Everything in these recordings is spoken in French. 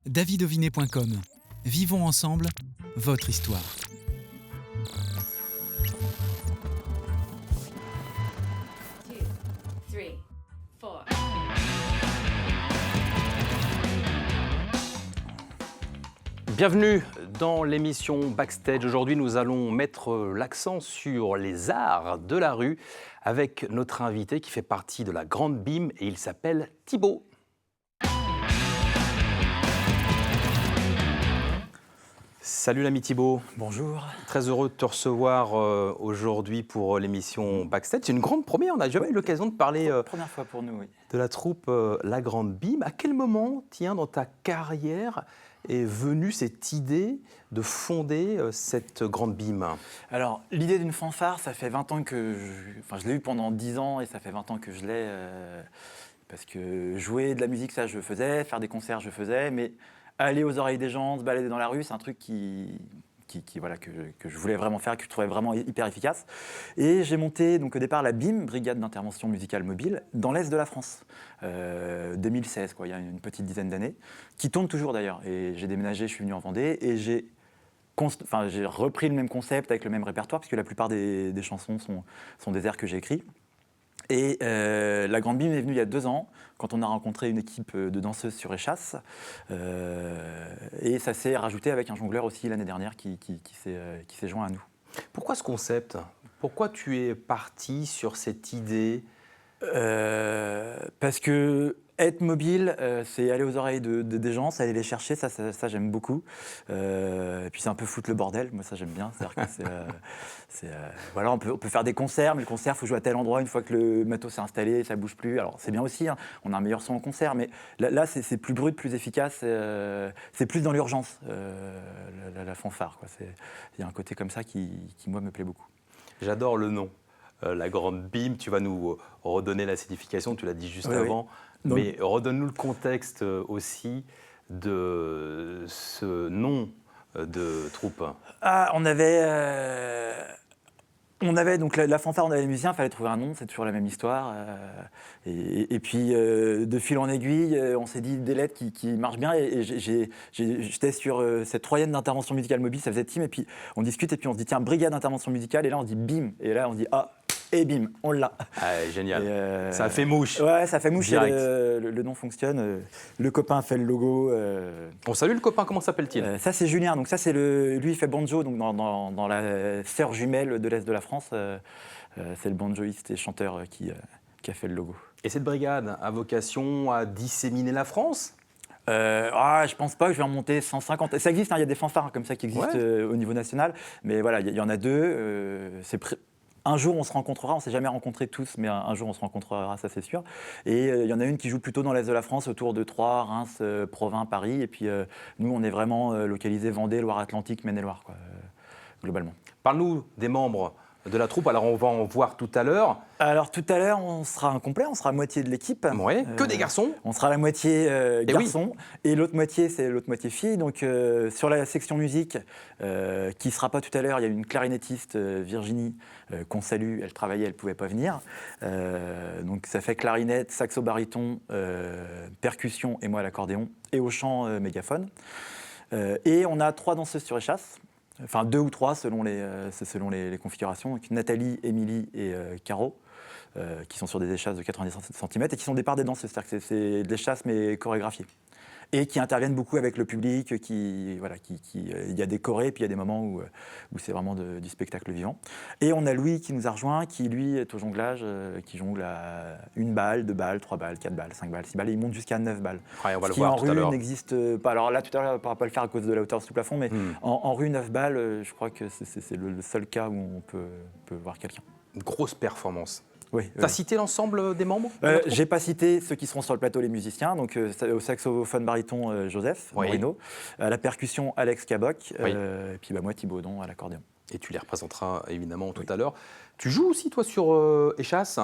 davidovinet.com. Vivons ensemble votre histoire. Bienvenue dans l'émission Backstage. Aujourd'hui, nous allons mettre l'accent sur les arts de la rue avec notre invité qui fait partie de la Grande Bim et il s'appelle Thibaut. Salut l'ami Thibaut. Bonjour. Très heureux de te recevoir aujourd'hui pour l'émission Backstage. C'est une grande première, on n'a jamais eu l'occasion de parler Première fois pour nous, oui. de la troupe La Grande Bim. À quel moment, tiens, dans ta carrière, est venue cette idée de fonder cette Grande Bim? Alors, l'idée d'une fanfare, ça fait 20 ans que je l'ai eu pendant 10 ans et ça fait 20 ans que je l'ai. Parce que jouer de la musique, ça, je faisais. Faire des concerts, je faisais. Mais aller aux oreilles des gens, se balader dans la rue, c'est un truc voilà, que je voulais vraiment faire, que je trouvais vraiment hyper efficace. Et j'ai monté donc, au départ la BIM, Brigade d'intervention musicale mobile, dans l'Est de la France, 2016, quoi, il y a une petite dizaine d'années, qui tourne toujours d'ailleurs. Et j'ai déménagé, je suis venu en Vendée et j'ai repris le même concept avec le même répertoire, parce que la plupart des chansons sont des airs que j'ai écrits. Et la Grande Bim est venue il y a 2 ans, quand on a rencontré une équipe de danseuses sur Échasse. Et ça s'est rajouté avec un jongleur aussi l'année dernière qui s'est joint à nous. Pourquoi ce concept? Pourquoi tu es parti sur cette idée? Parce que être mobile, c'est aller aux oreilles des gens, c'est aller les chercher, ça j'aime beaucoup. Et puis c'est un peu foutre le bordel, moi ça j'aime bien. C'est-à-dire que voilà, on peut faire des concerts, mais le concert, il faut jouer à tel endroit une fois que le matos s'est installé, ça ne bouge plus. Alors c'est bien aussi, hein, on a un meilleur son en concert, mais là c'est plus brut, plus efficace, c'est plus dans l'urgence, la fanfare, quoi. Il y a un côté comme ça qui moi, me plaît beaucoup. J'adore le nom. La Grande Bim, tu vas nous redonner la signification, tu l'as dit juste avant, oui. Mais redonne-nous le contexte aussi de ce nom de troupe. Ah, on avait donc la fanfare, on avait les musiciens, il fallait trouver un nom, c'est toujours la même histoire. Et puis, de fil en aiguille, on s'est dit des lettres qui marchent bien. Et j'étais sur cette troisième d'intervention musicale mobile, ça faisait team. Et puis, on discute et puis on se dit, tiens, brigade d'intervention musicale. Et là, on se dit bim. Et là, on se dit, ah, et bim, on l'a. Ah, génial. Ça a fait mouche. Ouais, ça fait mouche. Direct. Le nom fonctionne. Le copain fait le logo. On salue le copain, comment s'appelle-t-il? Ça, c'est Julien. Donc ça, c'est lui, il fait banjo, donc dans la sœur jumelle de l'Est de la France. C'est le banjoïste et chanteur qui a fait le logo. Et cette brigade a vocation à disséminer la France? Je pense pas que je vais en monter 150. Ça existe, hein, il y a des fanfares comme ça qui existent au niveau national. Mais voilà, il y en a 2. Un jour, on se rencontrera, on ne s'est jamais rencontrés tous, mais un jour, on se rencontrera, ça c'est sûr. Et il y en a une qui joue plutôt dans l'Est de la France, autour de Troyes, Reims, Provins, Paris. Et puis nous, on est vraiment localisés Vendée, Loire-Atlantique, Maine-et-Loire, quoi, globalement. Parle-nous des membres de la troupe, alors on va en voir tout à l'heure. Alors tout à l'heure, on sera incomplet, on sera moitié de l'équipe. Oui, que des garçons. On sera la moitié garçons et l'autre moitié, c'est l'autre moitié filles. Donc sur la section musique, qui ne sera pas tout à l'heure, il y a une clarinettiste, Virginie, qu'on salue, elle travaillait, elle ne pouvait pas venir. Donc ça fait clarinette, saxo-baryton, percussion et moi l'accordéon et au chant mégaphone. Et on a 3 danseuses sur Échasse. Enfin 2 ou 3 selon les configurations. Donc, Nathalie, Émilie et Caro, qui sont sur des échasses de 90 cm et qui sont des parts des danseuses. C'est-à-dire que c'est de l'échasse mais chorégraphiée. Et qui interviennent beaucoup avec le public, il y a des chorés, puis il y a des moments où c'est vraiment du spectacle vivant. Et on a Louis qui nous a rejoint, qui lui est au jonglage, qui jongle à 1 balle, 2 balles, 3 balles, 4 balles, 5 balles, 6 balles, et il monte jusqu'à 9 balles. Ouais, on va Ce le qui voir en tout à rue l'heure. n'existe pas. Alors là, tout à l'heure, on ne pourra pas le faire à cause de la hauteur sous plafond, mais en rue, 9 balles, je crois que c'est le seul cas où on peut voir quelqu'un. Une grosse performance. Oui, Tu as cité l'ensemble des membres? J'ai pas cité ceux qui seront sur le plateau, les musiciens. Donc au saxophone baryton, Joseph Morino, à la percussion, Alex Caboc, et puis moi, Thibaut Audon, à l'accordéon. Et tu les représenteras évidemment tout à l'heure. Tu joues aussi, toi, sur Échasse?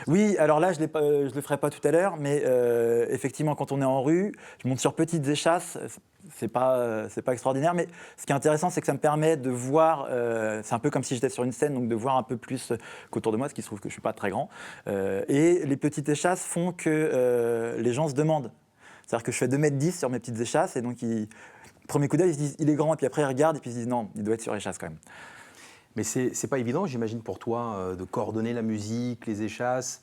Oui, alors là, je le ferai pas tout à l'heure, mais effectivement, quand on est en rue, je monte sur petites échasses. C'est pas extraordinaire, mais ce qui est intéressant, c'est que ça me permet de voir, c'est un peu comme si j'étais sur une scène, donc de voir un peu plus qu'autour de moi, ce qui se trouve que je suis pas très grand. Et les petites échasses font que les gens se demandent C'est-à-dire que je fais 2,10 m sur mes petites échasses, et donc premier coup d'œil, ils se disent il est grand, et puis après ils regardent, et puis ils se disent non, il doit être sur échasse quand même. Mais c'est pas évident, j'imagine, pour toi, de coordonner la musique, les échasses.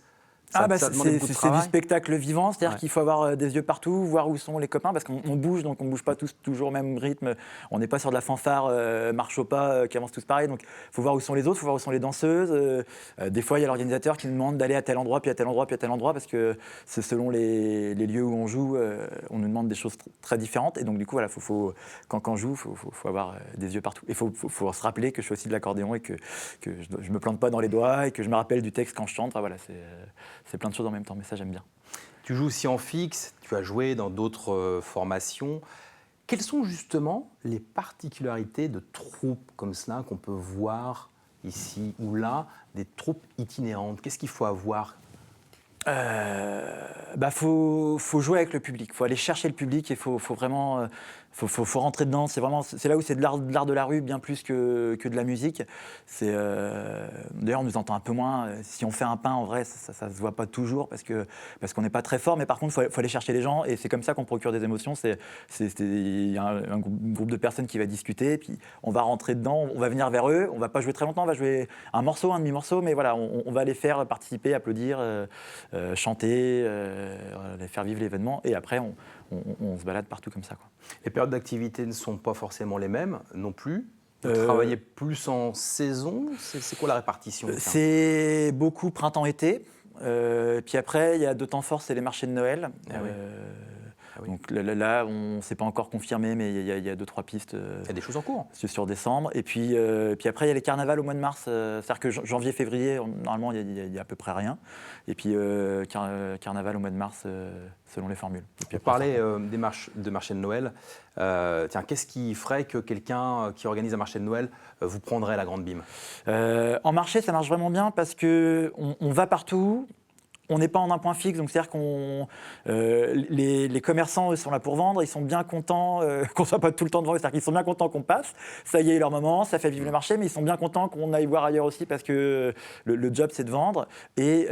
C'est du spectacle vivant, c'est-à-dire qu'il faut avoir des yeux partout, voir où sont les copains, parce qu'on bouge, donc on ne bouge pas tous toujours au même rythme. On n'est pas sur de la fanfare, marche au pas, qui avance tous pareil. Donc il faut voir où sont les autres, il faut voir où sont les danseuses. Des fois, il y a l'organisateur qui nous demande d'aller à tel endroit, puis à tel endroit, puis à tel endroit, parce que c'est selon les lieux où on joue, on nous demande des choses très différentes. Et donc du coup, voilà, quand on joue, il faut avoir des yeux partout. Il faut se rappeler que je fais aussi de l'accordéon et que je ne me plante pas dans les doigts et que je me rappelle du texte quand je chante. Enfin, voilà, c'est plein de choses en même temps, mais ça j'aime bien. Tu joues aussi en fixe, tu as joué dans d'autres formations. Quelles sont justement les particularités de troupes comme cela qu'on peut voir ici ou là, des troupes itinérantes? Qu'est-ce qu'il faut avoir? Faut jouer avec le public, il faut aller chercher le public et faut vraiment faut rentrer dedans. C'est là où c'est de l'art de la rue bien plus que de la musique. D'ailleurs on nous entend un peu moins. Si on fait un pain en vrai, ça se voit pas toujours parce qu'on n'est pas très fort, mais par contre faut aller chercher les gens et c'est comme ça qu'on procure des émotions. Il y a un groupe de personnes qui va discuter, puis on va rentrer dedans, on va venir vers eux, on va pas jouer très longtemps, on va jouer un morceau, un demi-morceau, mais voilà, on va les faire participer, applaudir, chanter, les faire vivre l'événement, et après on se balade partout comme ça, quoi. Les périodes d'activité ne sont pas forcément les mêmes non plus. Vous travaillez plus en saison? C'est quoi la répartition? C'est beaucoup printemps-été. Puis après, il y a 2 temps forts, c'est les marchés de Noël. Oui. Donc là, on ne s'est pas encore confirmé, mais il y a 2-3 pistes. Il y a des choses en cours. Sur décembre. Et puis après, il y a les carnavals au mois de mars. C'est-à-dire que janvier-février, normalement, il y a à peu près rien. Et puis carnaval au mois de mars, selon les formules. On parlait de marché de Noël. Qu'est-ce qui ferait que quelqu'un qui organise un marché de Noël vous prendrait la Grande Bime? En marché, ça marche vraiment bien parce qu'on va partout. On n'est pas en un point fixe, donc c'est-à-dire que les commerçants, eux, sont là pour vendre, ils sont bien contents qu'on ne soit pas tout le temps devant eux, c'est-à-dire qu'ils sont bien contents qu'on passe, ça y est, leur moment, ça fait vivre le marché, mais ils sont bien contents qu'on aille voir ailleurs aussi parce que le job, c'est de vendre, et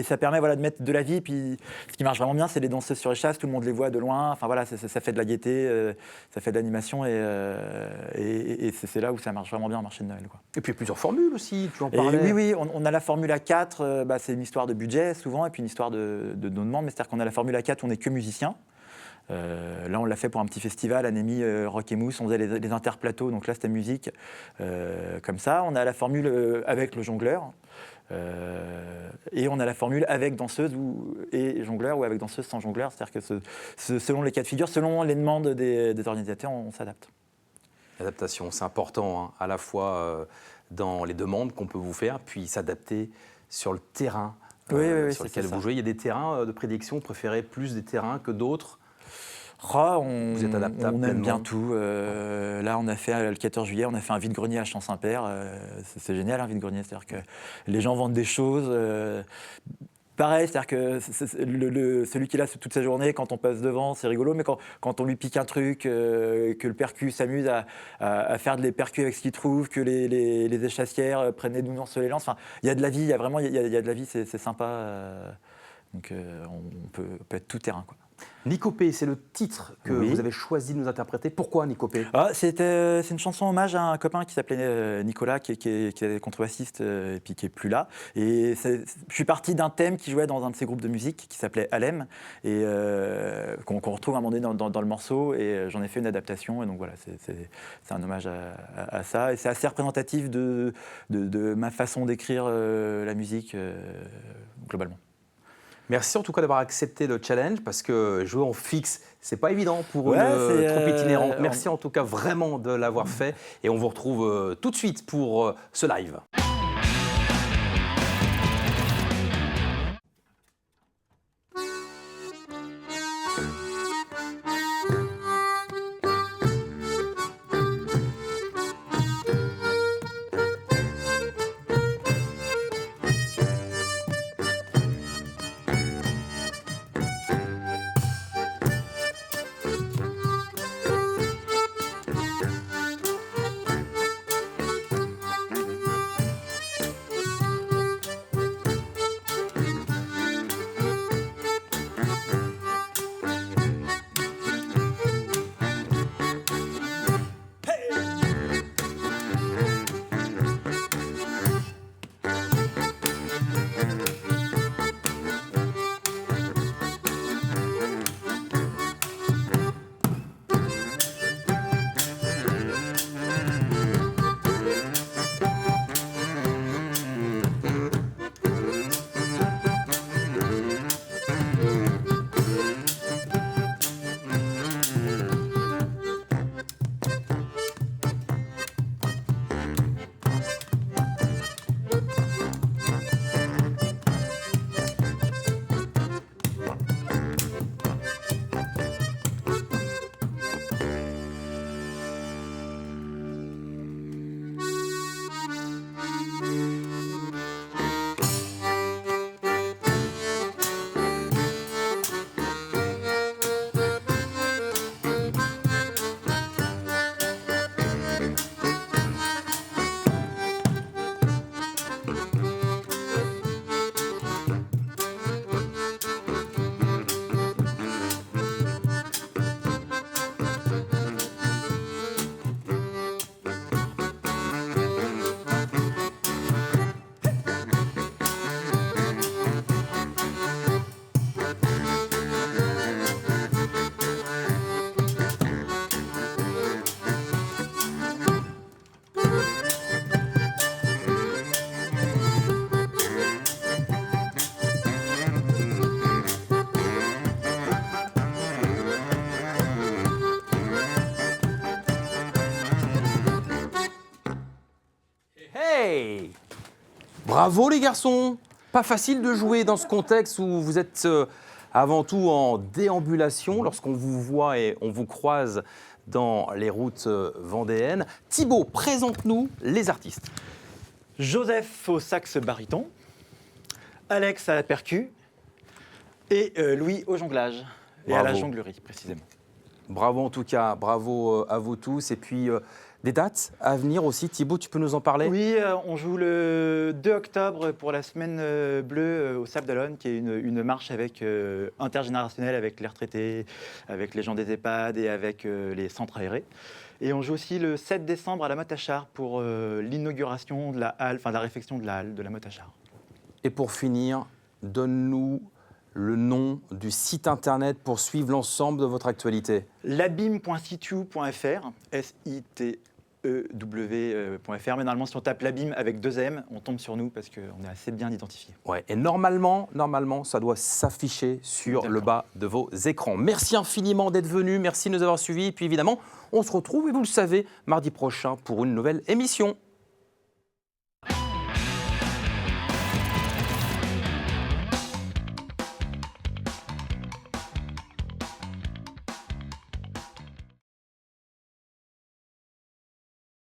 ça permet de mettre de la vie. Puis ce qui marche vraiment bien, c'est les danseuses sur échasse, tout le monde les voit de loin, enfin voilà, ça fait de la gaieté, ça fait de l'animation, et c'est là où ça marche vraiment bien, le marché de Noël, quoi. Et puis il y a plusieurs formules aussi, tu en parlais. Oui, on a la Formule A4, c'est une histoire de budget souvent, et puis une histoire de nos demandes, mais c'est-à-dire qu'on a la Formule A4 où on n'est que musicien. Là, on l'a fait pour un petit festival, Anémie, Rock et Mousse, on faisait les interplateaux, donc là c'était musique, comme ça. On a la formule avec le jongleur, et on a la formule avec danseuse et jongleur, ou avec danseuse sans jongleur, c'est-à-dire que selon les cas de figure, selon les demandes des organisateurs, on s'adapte. L'adaptation, c'est important, hein, à la fois dans les demandes qu'on peut vous faire, puis s'adapter sur le terrain sur lequel vous jouez. Il y a des terrains de prédilection, vous préférez plus des terrains que d'autres? Vous êtes adaptable? On aime bien tout. Là, on a fait, le 14 juillet, on a fait un vide-grenier à Champ-Saint-Père. C'est génial, un vide-grenier, c'est-à-dire que les gens vendent des choses. Pareil, c'est-à-dire que celui qui est là toute sa journée, quand on passe devant, c'est rigolo, mais quand on lui pique un truc, que le percu s'amuse à faire des percus avec ce qu'il trouve, que les échassières prennent des nounours sur les lances, enfin, il y a de la vie, il y a de la vie, c'est sympa. Donc on peut être tout terrain, quoi. Nicopée, c'est le titre que vous avez choisi de nous interpréter. Pourquoi Nicopée? C'est une chanson hommage à un copain qui s'appelait Nicolas, qui est contrebassiste et puis qui est plus là. Et je suis parti d'un thème qui jouait dans un de ses groupes de musique qui s'appelait Alem, et qu'on retrouve à un moment donné dans le morceau. Et j'en ai fait une adaptation. Et donc voilà, c'est un hommage à ça. Et c'est assez représentatif de ma façon d'écrire la musique globalement. Merci en tout cas d'avoir accepté le challenge, parce que jouer en fixe, c'est pas évident pour une troupe itinérante. Merci en tout cas vraiment de l'avoir fait, et on vous retrouve tout de suite pour ce live. Bravo les garçons. Pas facile de jouer dans ce contexte où vous êtes avant tout en déambulation lorsqu'on vous voit et on vous croise dans les routes vendéennes. Thibaut, présente-nous les artistes. Joseph au sax baryton, Alex à la percu et Louis au jonglage et à la jonglerie précisément. Bravo en tout cas, bravo à vous tous. Et puis des dates à venir aussi. Thibaut, tu peux nous en parler? Oui, on joue le 2 octobre pour la semaine bleue au Sable d'Olonne, qui est une marche intergénérationnelle avec les retraités, avec les gens des EHPAD et avec les centres aérés. Et on joue aussi le 7 décembre à la Motte-à-Char pour l'inauguration de la halle, enfin la réfection de la halle de la Motte-à-Char. Et pour finir, donne-nous le nom du site internet pour suivre l'ensemble de votre actualité. labim.situ.fr, SITEW.fr, mais normalement si on tape l'abîme avec 2 M, on tombe sur nous parce qu'on est assez bien identifié. Ouais, et normalement, ça doit s'afficher sur le bas de vos écrans. Merci infiniment d'être venus, merci de nous avoir suivis, et puis évidemment, on se retrouve, et vous le savez, mardi prochain pour une nouvelle émission.